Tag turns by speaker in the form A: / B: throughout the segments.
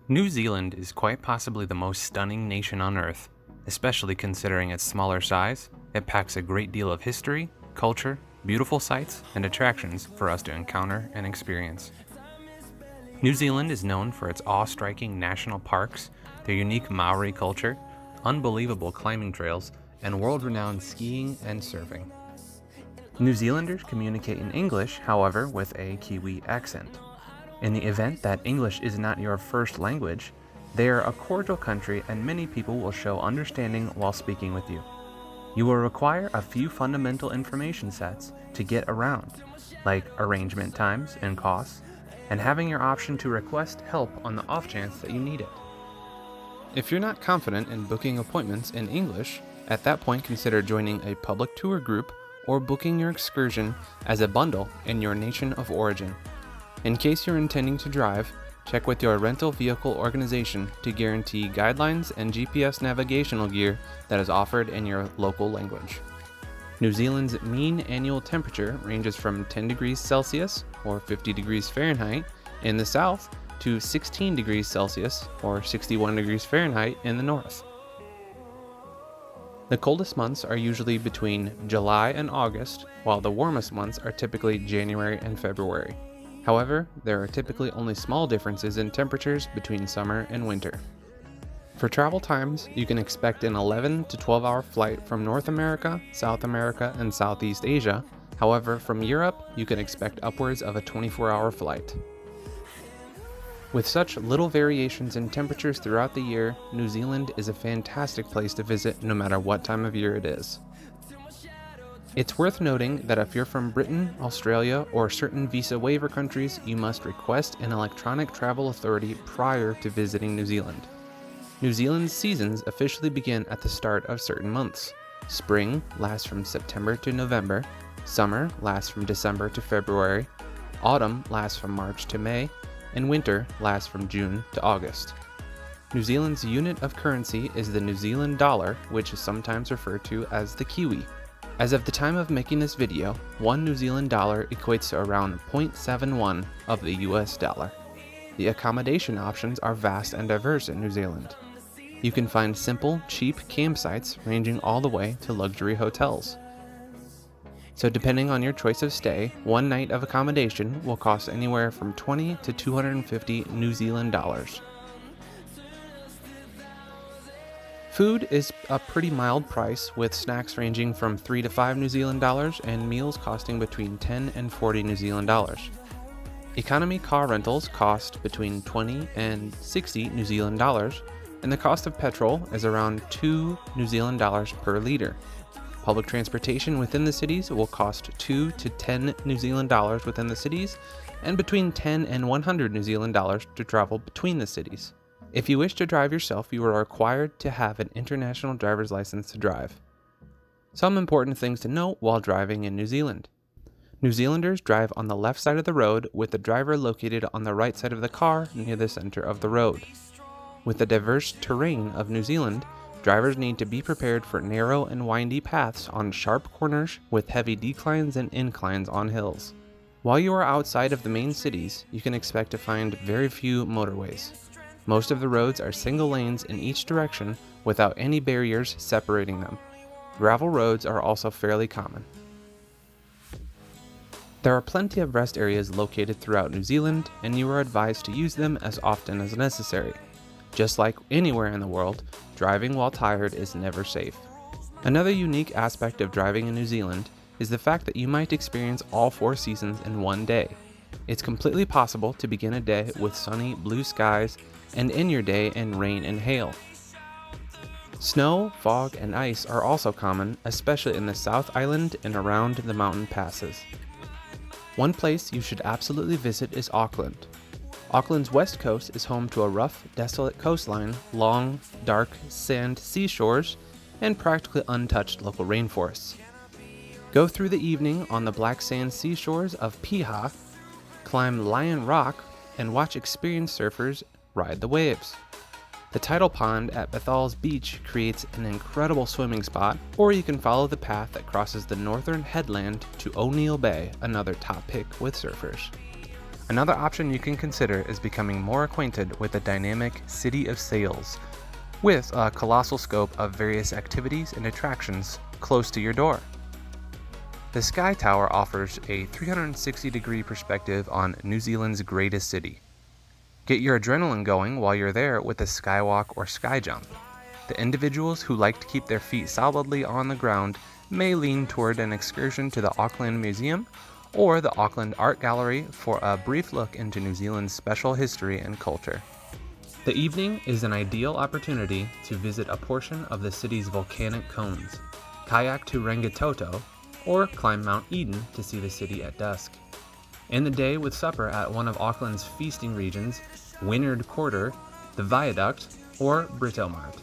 A: New Zealand is quite possibly the most stunning nation on Earth, especially considering its smaller size. It packs a great deal of history, culture, beautiful sights, and attractions for us to encounter and experience. New Zealand is known for its awe-striking national parks, their unique Maori culture, unbelievable climbing trails, and world-renowned skiing and surfing. New Zealanders communicate in English, however, with a Kiwi accent. In the event that English is not your first language, they are a cordial country and many people will show understanding while speaking with you. You will require a few fundamental information sets to get around, like arrangement times and costs, and having your option to request help on the off chance that you need it. If you're not confident in booking appointments in English, at that point consider joining a public tour group or booking your excursion as a bundle in your nation of origin. In case you're intending to drive, check with your rental vehicle organization to guarantee guidelines and GPS navigational gear that is offered in your local language. New Zealand's mean annual temperature ranges from 10 degrees Celsius or 50 degrees Fahrenheit in the south to 16 degrees Celsius or 61 degrees Fahrenheit in the north. The coldest months are usually between July and August, while the warmest months are typically January and February. However, there are typically only small differences in temperatures between summer and winter. For travel times, you can expect an 11 to 12 hour flight from North America, South America, and Southeast Asia. However, from Europe, you can expect upwards of a 24-hour flight. With such little variations in temperatures throughout the year, New Zealand is a fantastic place to visit no matter what time of year it is. It's worth noting that if you're from Britain, Australia, or certain visa waiver countries, you must request an electronic travel authority prior to visiting New Zealand. New Zealand's seasons officially begin at the start of certain months. Spring lasts from September to November, summer lasts from December to February, autumn lasts from March to May, and winter lasts from June to August. New Zealand's unit of currency is the New Zealand dollar, which is sometimes referred to as the Kiwi. As of the time of making this video, one New Zealand dollar equates to around 0.71 of the US dollar. The accommodation options are vast and diverse in New Zealand. You can find simple, cheap campsites ranging all the way to luxury hotels. So depending on your choice of stay, one night of accommodation will cost anywhere from 20 to 250 New Zealand dollars. Food is a pretty mild price, with snacks ranging from 3 to 5 New Zealand dollars and meals costing between 10 and 40 New Zealand dollars. Economy car rentals cost between 20 and 60 New Zealand dollars, and the cost of petrol is around 2 New Zealand dollars per liter. Public transportation within the cities will cost 2 to 10 New Zealand dollars within the cities, and between 10 and 100 New Zealand dollars to travel between the cities. If you wish to drive yourself, you are required to have an international driver's license to drive. Some important things to note while driving in New Zealand. New Zealanders drive on the left side of the road, with the driver located on the right side of the car near the center of the road. With the diverse terrain of New Zealand, drivers need to be prepared for narrow and windy paths on sharp corners with heavy declines and inclines on hills. While you are outside of the main cities, you can expect to find very few motorways. Most of the roads are single lanes in each direction without any barriers separating them. Gravel roads are also fairly common. There are plenty of rest areas located throughout New Zealand, and you are advised to use them as often as necessary. Just like anywhere in the world, driving while tired is never safe. Another unique aspect of driving in New Zealand is the fact that you might experience all 4 seasons in one day. It's completely possible to begin a day with sunny blue skies and end your day in rain and hail. Snow, fog, and ice are also common, especially in the South Island and around the mountain passes. One place you should absolutely visit is Auckland. Auckland's west coast is home to a rough, desolate coastline, long, dark sand seashores, and practically untouched local rainforests. Go through the evening on the black sand seashores of Piha, climb Lion Rock, and watch experienced surfers ride the waves. The tidal pond at Bethal's Beach creates an incredible swimming spot, or you can follow the path that crosses the northern headland to O'Neill Bay, another top pick with surfers. Another option you can consider is becoming more acquainted with the dynamic City of Sails, with a colossal scope of various activities and attractions close to your door. The Sky Tower offers a 360-degree perspective on New Zealand's greatest city. Get your adrenaline going while you're there with a skywalk or sky jump. The individuals who like to keep their feet solidly on the ground may lean toward an excursion to the Auckland Museum or the Auckland Art Gallery for a brief look into New Zealand's special history and culture. The evening is an ideal opportunity to visit a portion of the city's volcanic cones, kayak to Rangitoto, or climb Mount Eden to see the city at dusk. End the day with supper at one of Auckland's feasting regions, Wynyard Quarter, the Viaduct, or Britomart.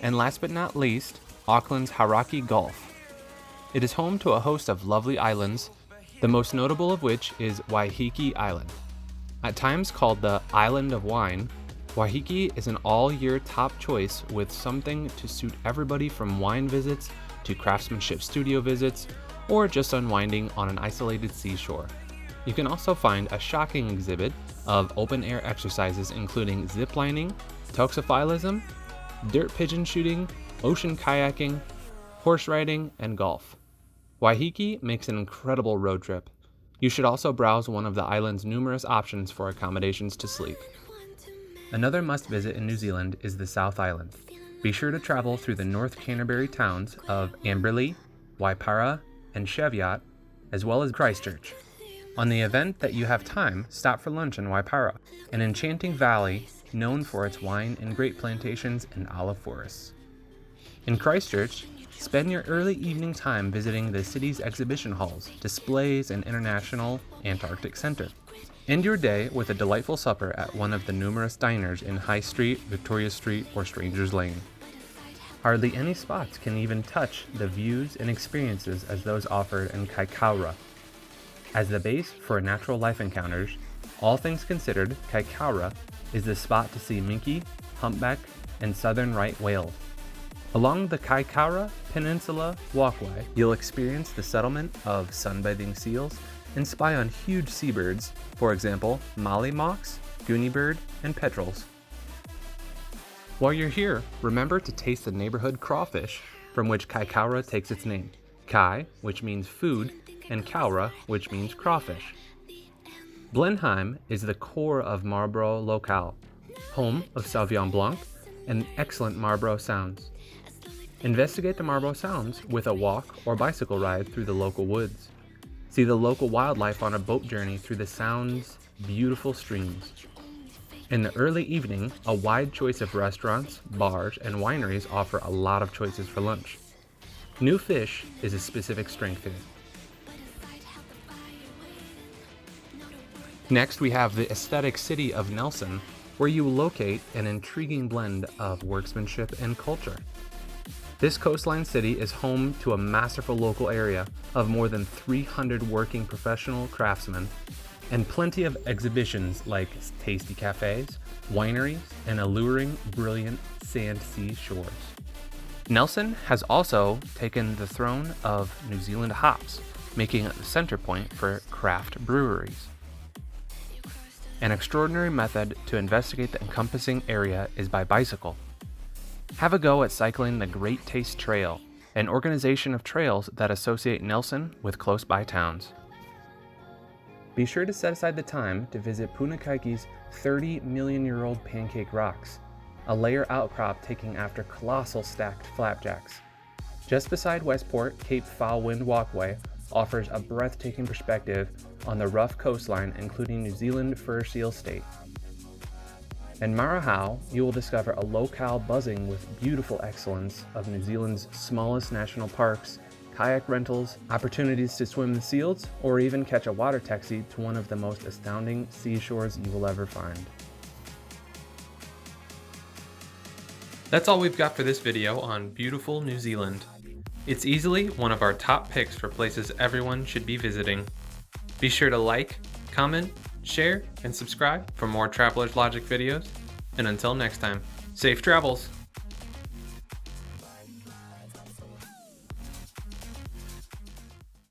A: And last but not least, Auckland's Hauraki Gulf. It is home to a host of lovely islands, the most notable of which is Waiheke Island. At times called the Island of Wine, Waiheke is an all-year top choice with something to suit everybody from wine visits to craftsmanship studio visits, or just unwinding on an isolated seashore. You can also find a shocking exhibit of open-air exercises including ziplining, toxophilism, dirt pigeon shooting, ocean kayaking, horse riding, and golf. Waiheke makes an incredible road trip. You should also browse one of the island's numerous options for accommodations to sleep. Another must-visit in New Zealand is the South Island. Be sure to travel through the North Canterbury towns of Amberley, Waipara, and Cheviot, as well as Christchurch. On the event that you have time, stop for lunch in Waipara, an enchanting valley known for its wine and grape plantations and olive forests. In Christchurch, spend your early evening time visiting the city's exhibition halls, displays, and International Antarctic Center. End your day with a delightful supper at one of the numerous diners in High Street, Victoria Street, or Strangers Lane. Hardly any spots can even touch the views and experiences as those offered in Kaikoura. As the base for natural life encounters, all things considered, Kaikoura is the spot to see minke, humpback, and southern right whales. Along the Kaikoura Peninsula Walkway, you'll experience the settlement of sunbathing seals and spy on huge seabirds, for example, mollymawks, goonibird, and petrels. While you're here, remember to taste the neighborhood crawfish, from which Kaikoura takes its name. Kai, which means food, and Kaura, which means crawfish. Blenheim is the core of Marlborough locale, home of Sauvignon Blanc and excellent Marlborough Sounds. Investigate the Marlborough Sounds with a walk or bicycle ride through the local woods. See the local wildlife on a boat journey through the Sound's beautiful streams. In the early evening, a wide choice of restaurants, bars, and wineries offer a lot of choices for lunch. New Fish is a specific strength here. Next, we have the aesthetic city of Nelson, where you will locate an intriguing blend of workmanship and culture. This coastline city is home to a masterful local area of more than 300 working professional craftsmen and plenty of exhibitions like tasty cafes, wineries, and alluring, brilliant sand sea shores. Nelson has also taken the throne of New Zealand hops, making it the center point for craft breweries. An extraordinary method to investigate the encompassing area is by bicycle. Have a go at cycling the Great Taste Trail, an organization of trails that associate Nelson with close-by towns. Be sure to set aside the time to visit Punakaike's 30-million-year-old Pancake Rocks, a layer outcrop taking after colossal stacked flapjacks. Just beside Westport, Cape Foul Wind Walkway offers a breathtaking perspective on the rough coastline, including New Zealand Fur Seal State. In Marahau, you will discover a locale buzzing with beautiful excellence of New Zealand's smallest national parks, kayak rentals, opportunities to swim the seals, or even catch a water taxi to one of the most astounding seashores you will ever find. That's all we've got for this video on beautiful New Zealand. It's easily one of our top picks for places everyone should be visiting. Be sure to like, comment, share, and subscribe for more Traveler's Logic videos. And until next time, safe travels!